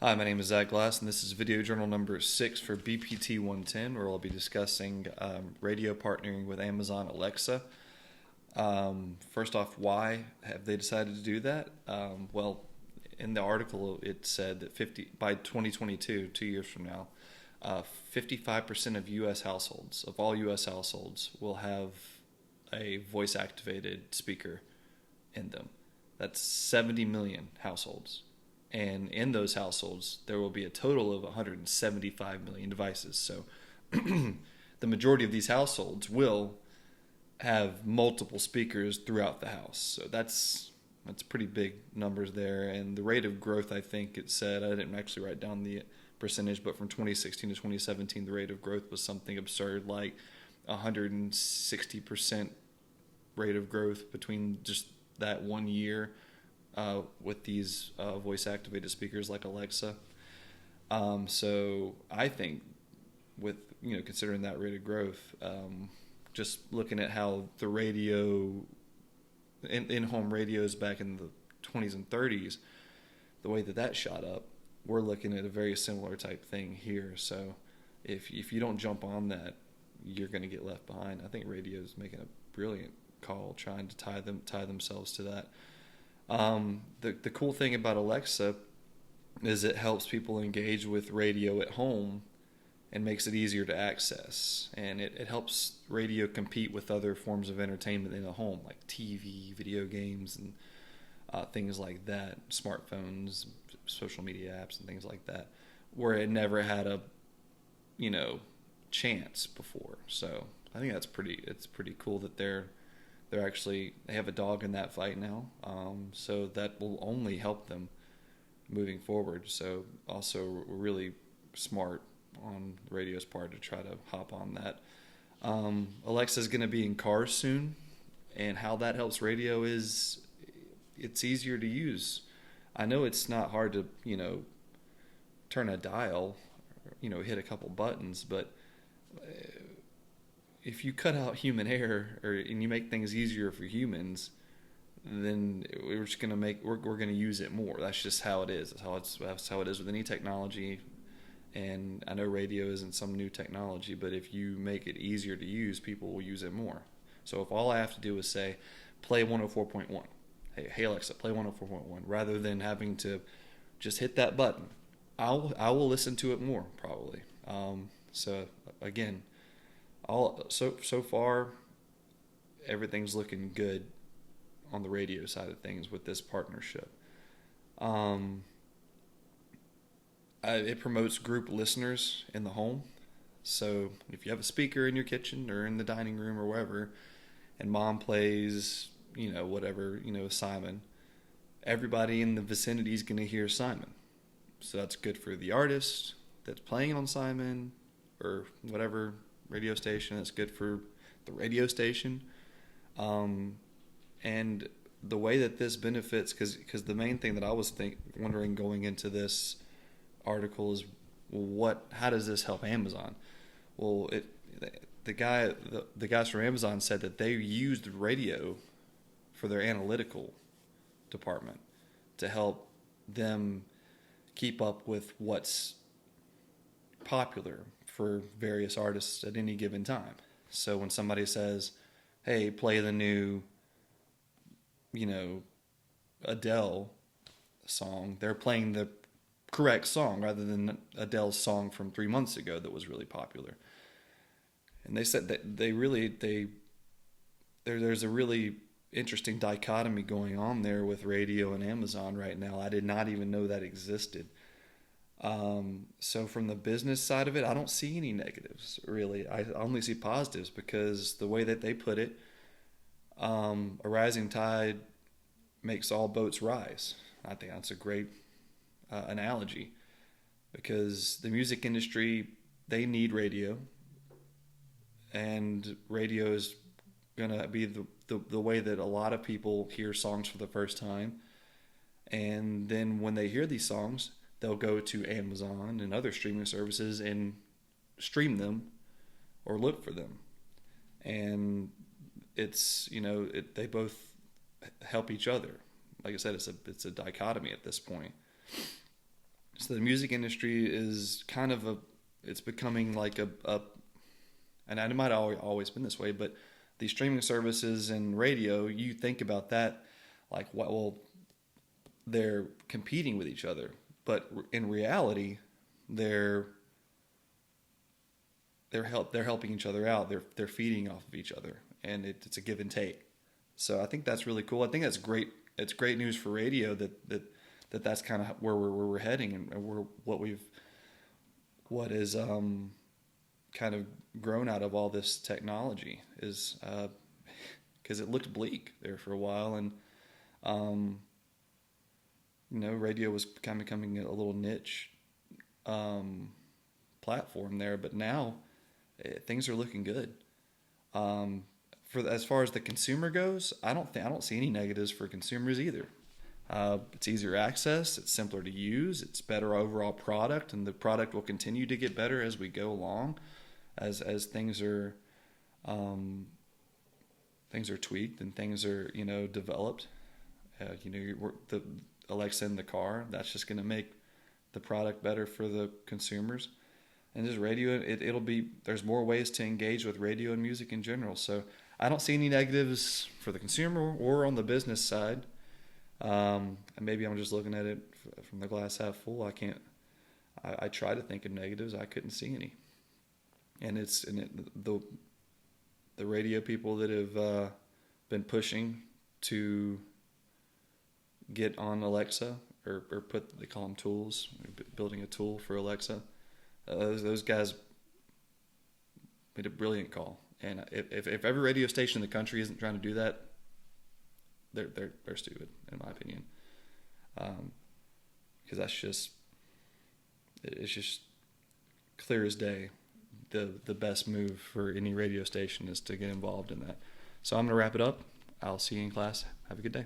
Hi, my name is Zach Glass, and this is video journal number 6 for BPT 110, where I'll be discussing radio partnering with Amazon Alexa. First off, why have they decided to do that? Well, in the article, it said that by 2022, 2 years from now, 55% of U.S. households, of all U.S. households, will have a voice-activated speaker in them. That's 70 million households. And in those households, there will be a total of 175 million devices. So the majority of these households will have multiple speakers throughout the house. So that's pretty big numbers there. And the rate of growth, I think it said, I didn't actually write down the percentage, but from 2016 to 2017, the rate of growth was something absurd, like 160% rate of growth between just that 1 year. With these voice-activated speakers like Alexa. So I think with, considering that rate of growth, just looking at how the radio, in-home radios back in the 20s and 30s, the way that shot up, we're looking at a very similar type thing here. So if you don't jump on that, you're going to get left behind. I think radio is making a brilliant call, trying to tie themselves to that. The cool thing about Alexa is it helps people engage with radio at home and makes it easier to access. And it helps radio compete with other forms of entertainment in the home, like TV, video games, and things like that, smartphones, social media apps, and things like that, where it never had a, chance before. So I think it's pretty cool that they have a dog in that fight now, so that will only help them moving forward. So also really smart on the radio's part to try to hop on that. Alexa's going to be in cars soon, and how that helps radio is it's easier to use. I know it's not hard to turn a dial, hit a couple buttons, but if you cut out human error and you make things easier for humans, then we're just gonna we're gonna use it more. That's just how it is. That's how it is with any technology. And I know radio isn't some new technology, but if you make it easier to use, people will use it more. So if all I have to do is say, play 104.1, hey Alexa, play 104.1, rather than having to just hit that button, I will listen to it more probably. So again. So far, everything's looking good on the radio side of things with this partnership. It promotes group listeners in the home. So if you have a speaker in your kitchen or in the dining room or wherever, and mom plays, whatever, Simon, everybody in the vicinity is going to hear Simon. So that's good for the artist that's playing on Simon or whatever radio station. It's good for the radio station, and the way that this benefits, because the main thing that I was wondering going into this article is, how does this help Amazon? Well, the guys from Amazon said that they used radio for their analytical department to help them keep up with what's popular for various artists at any given time. So when somebody says, hey, play the new, Adele song, they're playing the correct song rather than Adele's song from 3 months ago that was really popular. And they said that there's a really interesting dichotomy going on there with radio and Amazon right now. I did not even know that existed. So from the business side of it, I don't see any negatives, really. I only see positives, because the way that they put it, a rising tide makes all boats rise. I think that's a great analogy, because the music industry, they need radio, and radio is going to be the way that a lot of people hear songs for the first time. And then when they hear these songs, they'll go to Amazon and other streaming services and stream them or look for them. And it's, they both help each other. Like I said, it's a dichotomy at this point. So the music industry is kind of it's becoming like and it might have always been this way, but the streaming services and radio, you think about that like, well, they're competing with each other, but in reality, they're helping each other out. They're feeding off of each other, and it's a give and take. So I think that's really cool. I think that's great. It's great news for radio that's kind of where we're heading, and what is kind of grown out of all this technology is because it looked bleak there for a while, and radio was kind of becoming a little niche platform there, but now things are looking good. As far as the consumer goes, I don't see any negatives for consumers either. It's easier access, it's simpler to use, it's better overall product, and the product will continue to get better as we go along, as things are tweaked and things are developed. The Alexa in the car, that's just going to make the product better for the consumers. And just radio, there's more ways to engage with radio and music in general. So I don't see any negatives for the consumer or on the business side. And maybe I'm just looking at it from the glass half full. I try to think of negatives. I couldn't see any. And the radio people that have been pushing to get on Alexa or they call them tools, building a tool for Alexa. Those guys made a brilliant call. And if every radio station in the country isn't trying to do that, they're stupid, in my opinion. Because it's just clear as day. The best move for any radio station is to get involved in that. So I'm going to wrap it up. I'll see you in class. Have a good day.